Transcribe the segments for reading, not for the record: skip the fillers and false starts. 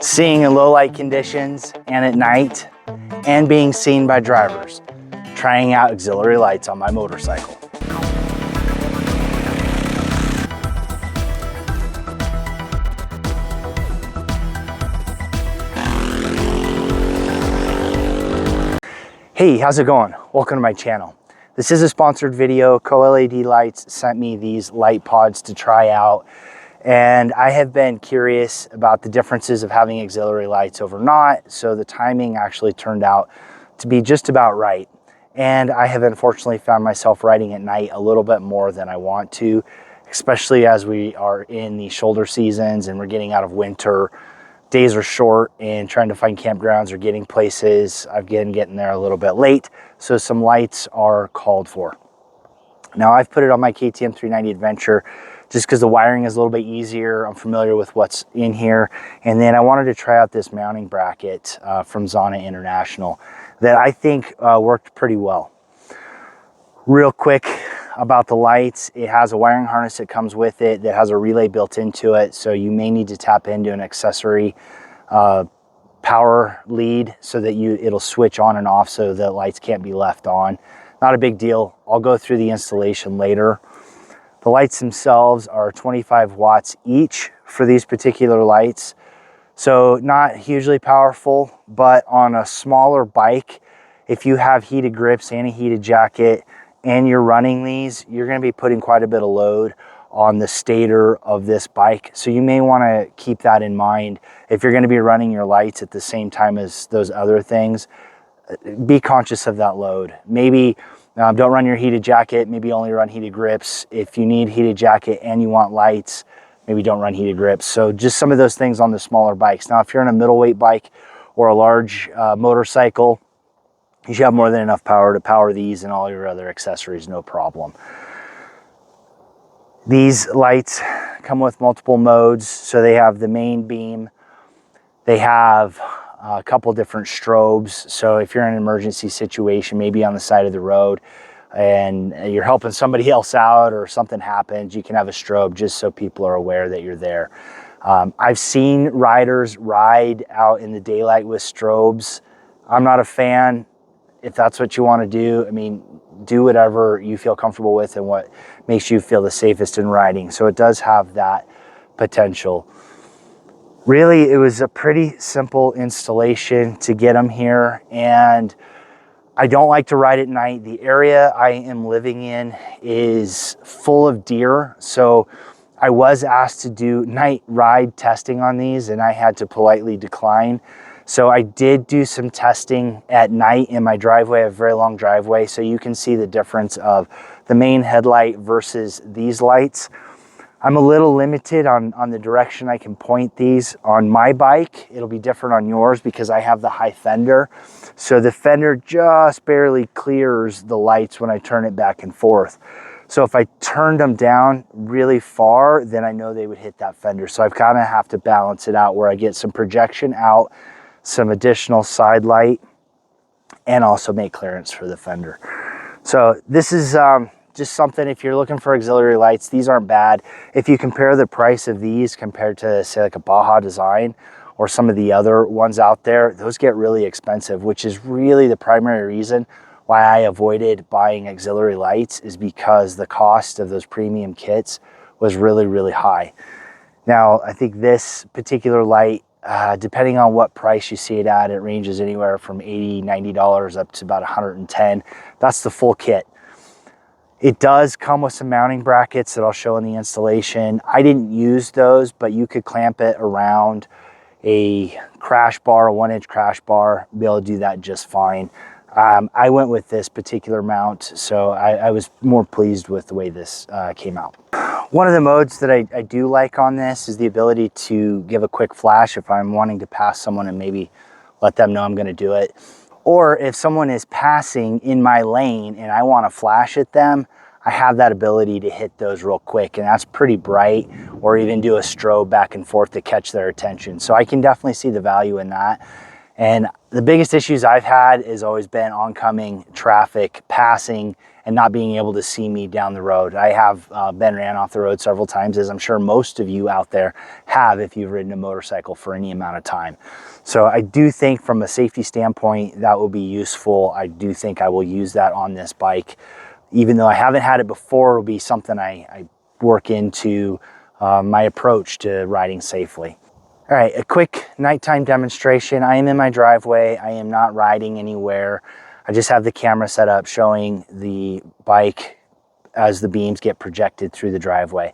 seeing in low light conditions and at night, and being seen by drivers, trying out auxiliary lights on my motorcycle. Hey, how's it going? Welcome to my channel. This is a sponsored video. COLight LED Lights sent me these light pods to try out, and I have been curious about the differences of having auxiliary lights over not, so the timing actually turned out to be just about right. And I have unfortunately found myself riding at night a little bit more than I want to, especially as we are in the shoulder seasons and we're getting out of winter. Days are short and trying to find campgrounds or getting places. I've been getting there a little bit late, so some lights are called for. Now I've put it on my KTM 390 Adventure just because the wiring is a little bit easier. I'm familiar with what's in here. And then I wanted to try out this mounting bracket from Zana International that I think worked pretty well. Real quick about the lights, it has a wiring harness that comes with it that has a relay built into it, so you may need to tap into an accessory power lead so that it'll switch on and off so the lights can't be left on. Not a big deal. I'll go through the installation later. The lights themselves are 25 watts each for these particular lights, so not hugely powerful, but on a smaller bike, if you have heated grips and a heated jacket and you're running these, you're going to be putting quite a bit of load on the stator of this bike. So you may want to keep that in mind. If you're going to be running your lights at the same time as those other things, be conscious of that load. Maybe don't run your heated jacket, maybe only run heated grips. If you need heated jacket and you want lights, maybe don't run heated grips. So just some of those things on the smaller bikes. Now, if you're on a middleweight bike or a large motorcycle, you should have more than enough power to power these and all your other accessories, no problem. These lights come with multiple modes. So they have the main beam. They have a couple different strobes. So if you're in an emergency situation, maybe on the side of the road, and you're helping somebody else out or something happens, you can have a strobe just so people are aware that you're there. I've seen riders ride out in the daylight with strobes. I'm not a fan. If that's what you want to do, I mean, do whatever you feel comfortable with and what makes you feel the safest in riding. So it does have that potential. Really, it was a pretty simple installation to get them here, and I don't like to ride at night. The area I am living in is full of deer, so I was asked to do night ride testing on these, and I had to politely decline. So I did do some testing at night in my driveway. I have a very long driveway, so you can see the difference of the main headlight versus these lights. I'm a little limited on the direction I can point these. On my bike, it'll be different on yours because I have the high fender. So the fender just barely clears the lights when I turn it back and forth. So if I turned them down really far, then I know they would hit that fender. So I've kind of have to balance it out where I get some projection out, some additional side light, and also make clearance for the fender. So this is just something, if you're looking for auxiliary lights, these aren't bad. If you compare the price of these compared to, say, like a Baja Design or some of the other ones out there, those get really expensive, which is really the primary reason why I avoided buying auxiliary lights, is because the cost of those premium kits was really, really high. Now, I think this particular light, depending on what price you see it at, it ranges anywhere from $80, $90 up to about $110. That's the full kit. It does come with some mounting brackets that I'll show in the installation. I didn't use those, but you could clamp it around a crash bar, a 1-inch crash bar, be able to do that just fine. I went with this particular mount, so I was more pleased with the way this came out. One of the modes that I do like on this is the ability to give a quick flash if I'm wanting to pass someone and maybe let them know I'm going to do it. Or if someone is passing in my lane and I want to flash at them, I have that ability to hit those real quick, and that's pretty bright, or even do a strobe back and forth to catch their attention. So I can definitely see the value in that. And the biggest issues I've had has always been oncoming traffic, passing, and not being able to see me down the road. I have been ran off the road several times, as I'm sure most of you out there have if you've ridden a motorcycle for any amount of time. So I do think from a safety standpoint, that will be useful. I do think I will use that on this bike. Even though I haven't had it before, it will be something I work into my approach to riding safely. All right, a quick nighttime demonstration. I am in my driveway. I am not riding anywhere. I just have the camera set up showing the bike as the beams get projected through the driveway.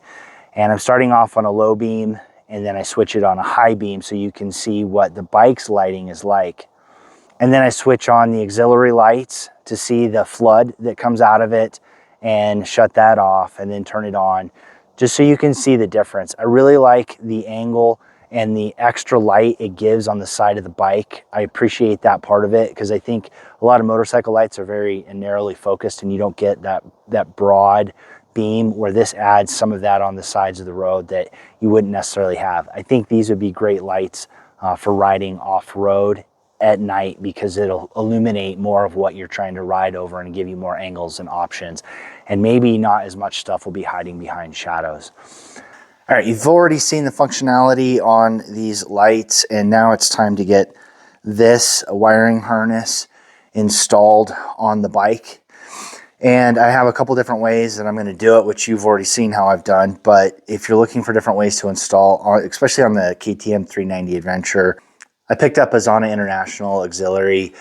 And I'm starting off on a low beam, and then I switch it on a high beam so you can see what the bike's lighting is like. And then I switch on the auxiliary lights to see the flood that comes out of it and shut that off and then turn it on just so you can see the difference. I really like the angle and the extra light it gives on the side of the bike. I appreciate that part of it because I think a lot of motorcycle lights are very narrowly focused and you don't get that broad beam, where this adds some of that on the sides of the road that you wouldn't necessarily have. I think these would be great lights for riding off-road at night because it'll illuminate more of what you're trying to ride over and give you more angles and options. And maybe not as much stuff will be hiding behind shadows. All right, you've already seen the functionality on these lights, and now it's time to get this wiring harness installed on the bike. And I have a couple different ways that I'm going to do it, which you've already seen how I've done. But if you're looking for different ways to install, especially on the KTM 390 Adventure, I picked up a Zana International auxiliary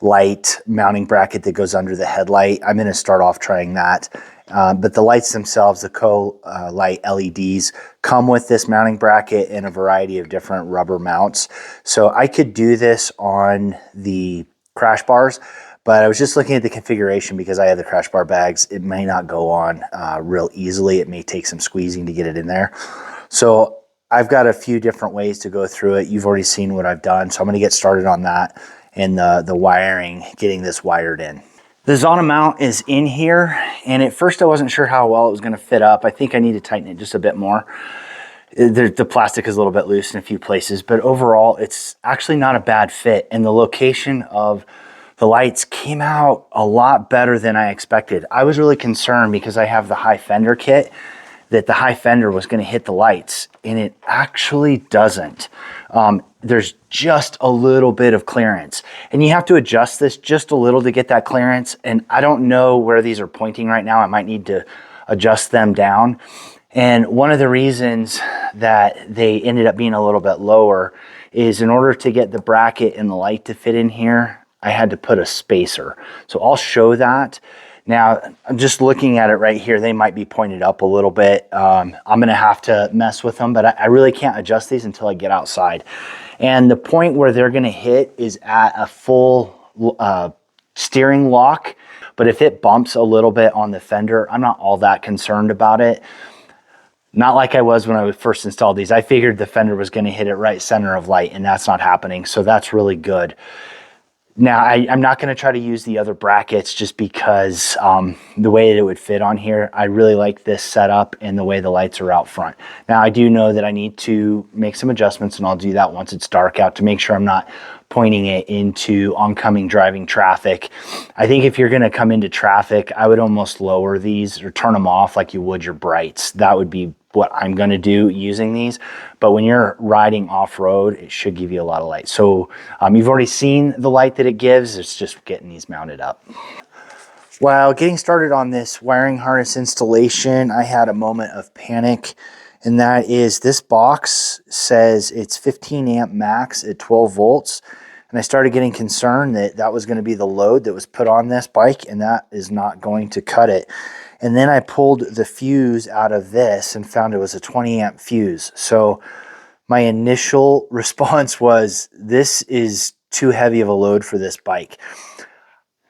light mounting bracket that goes under the headlight. I'm going to start off trying that. But the lights themselves, the COLight LEDs, come with this mounting bracket and a variety of different rubber mounts. So I could do this on the crash bars, but I was just looking at the configuration because I have the crash bar bags. It may not go on real easily. It may take some squeezing to get it in there. So I've got a few different ways to go through it. You've already seen what I've done. So I'm going to get started on that and the wiring, getting this wired in. The Zana mount is in here, and at first I wasn't sure how well it was going to fit up. I think I need to tighten it just a bit more. The plastic is a little bit loose in a few places, but overall it's actually not a bad fit, and the location of the lights came out a lot better than I expected. I was really concerned because I have the high fender kit that the high fender was going to hit the lights, and it actually doesn't. There's just a little bit of clearance, and you have to adjust this just a little to get that clearance. And I don't know where these are pointing right now. I might need to adjust them down. And one of the reasons that they ended up being a little bit lower is in order to get the bracket and the light to fit in here, I had to put a spacer. So I'll show that. Now, I'm just looking at it right here. They might be pointed up a little bit. I'm going to have to mess with them, but I really can't adjust these until I get outside. And the point where they're going to hit is at a full steering lock. But if it bumps a little bit on the fender, I'm not all that concerned about it. Not like I was when I first installed these. I figured the fender was going to hit it right center of light, and that's not happening. So that's really good. Now, I'm not going to try to use the other brackets just because the way that it would fit on here. I really like this setup and the way the lights are out front. Now, I do know that I need to make some adjustments, and I'll do that once it's dark out to make sure I'm not pointing it into oncoming driving traffic. I think if you're going to come into traffic, I would almost lower these or turn them off like you would your brights. That would be what I'm going to do using these. But when you're riding off-road, it should give you a lot of light. So you've already seen the light that it gives. It's just getting these mounted up. While getting started on this wiring harness installation, I had a moment of panic, and that is this box says it's 15 amp max at 12 volts. And I started getting concerned that that was going to be the load that was put on this bike, and that is not going to cut it. And then I pulled the fuse out of this and found it was a 20 amp fuse. So my initial response was, this is too heavy of a load for this bike.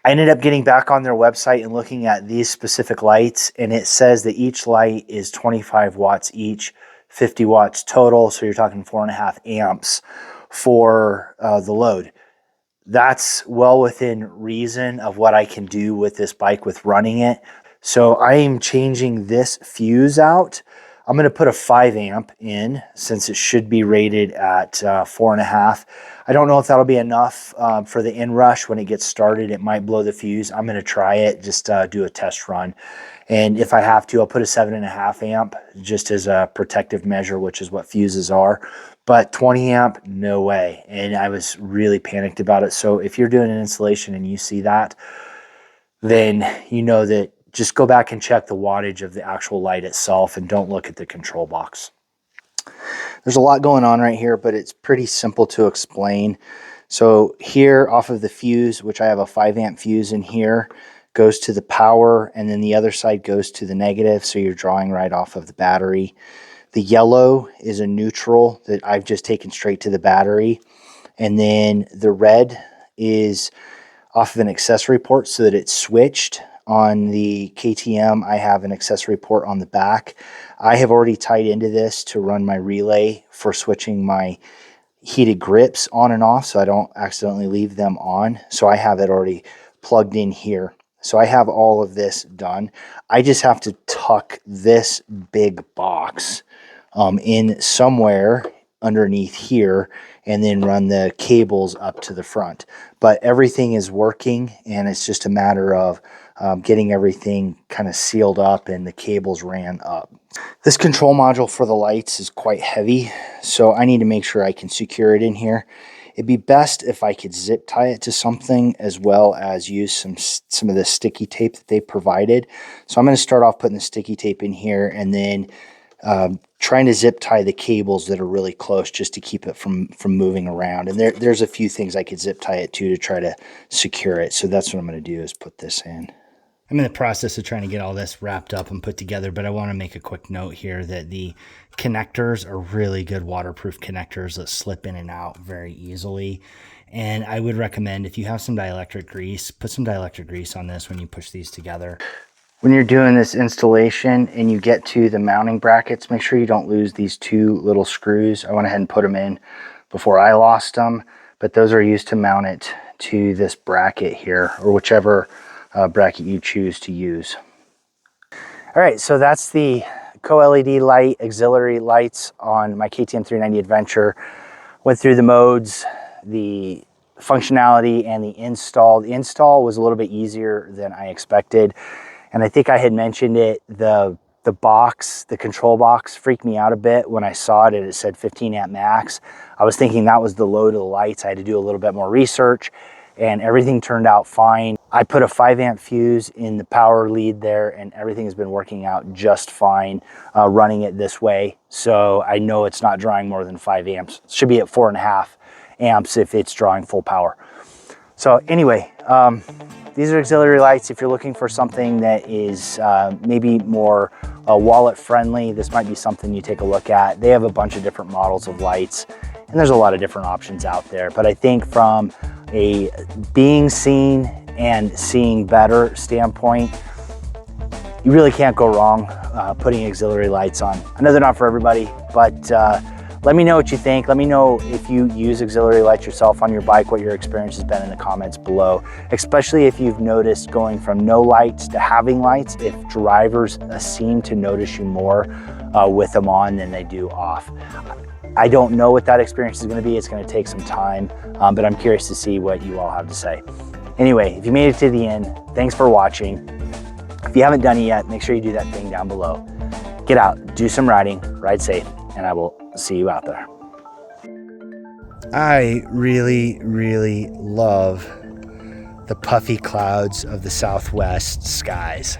I ended up getting back on their website and looking at these specific lights, and it says that each light is 25 watts each, 50 watts total. So you're talking 4.5 amps for the load. That's well within reason of what I can do with this bike with running it. So I am changing this fuse out. I'm going to put a 5 amp in since it should be rated at 4.5. I don't know if that'll be enough for the inrush when it gets started. It might blow the fuse. I'm going to try it, just do a test run. And if I have to, I'll put a 7.5 amp just as a protective measure, which is what fuses are. But 20 amp, no way. And I was really panicked about it. So if you're doing an installation and you see that, then you know that just go back and check the wattage of the actual light itself and don't look at the control box. There's a lot going on right here, but it's pretty simple to explain. So here off of the fuse, which I have a 5 amp fuse in here, goes to the power, and then the other side goes to the negative, so you're drawing right off of the battery. The yellow is a neutral that I've just taken straight to the battery, and then the red is off of an accessory port so that it's switched. On the KTM, I have an accessory port on the back. I have already tied into this to run my relay for switching my heated grips on and off so I don't accidentally leave them on. So I have it already plugged in here. So I have all of this done. I just have to tuck this big box in somewhere underneath here and then run the cables up to the front. But everything is working, and it's just a matter of getting everything kind of sealed up and the cables ran up. This control module for the lights is quite heavy, so I need to make sure I can secure it in here. It'd be best if I could zip tie it to something, as well as use some of the sticky tape that they provided. So I'm going to start off putting the sticky tape in here, and then trying to zip tie the cables that are really close just to keep it from moving around. And there's a few things I could zip tie it to try to secure it. So that's what I'm going to do, is put this in. I'm in the process of trying to get all this wrapped up and put together, but I want to make a quick note here that the connectors are really good waterproof connectors that slip in and out very easily. And I would recommend, if you have some dielectric grease, put some dielectric grease on this when you push these together. When you're doing this installation and you get to the mounting brackets, make sure you don't lose these 2 little screws. I went ahead and put them in before I lost them, but those are used to mount it to this bracket here, or whichever bracket you choose to use. All right, so that's the COLight LED Auxiliary Lights on my KTM 390 Adventure. Went through the modes, the functionality, and the install. The install was a little bit easier than I expected. And I think I had mentioned it, the box, the control box freaked me out a bit when I saw it and it said 15 amp max. I was thinking that was the load of the lights. I had to do a little bit more research, and everything turned out fine. I put a 5 amp fuse in the power lead there, and everything has been working out just fine running it this way. So I know it's not drawing more than 5 amps. It should be at 4.5 amps if it's drawing full power. So anyway, these are auxiliary lights. If you're looking for something that is maybe more wallet friendly, this might be something you take a look at. They have a bunch of different models of lights, and there's a lot of different options out there. But I think from a being seen and seeing better standpoint, you really can't go wrong putting auxiliary lights on. I know they're not for everybody, but let me know what you think. Let me know if you use auxiliary lights yourself on your bike, what your experience has been in the comments below, especially if you've noticed going from no lights to having lights, if drivers seem to notice you more with them on than they do off. I don't know what that experience is going to be. It's going to take some time, but I'm curious to see what you all have to say. Anyway, if you made it to the end, thanks for watching. If you haven't done it yet, make sure you do that thing down below. Get out, do some riding, ride safe, and I will see you out there. I really, really love the puffy clouds of the southwest skies.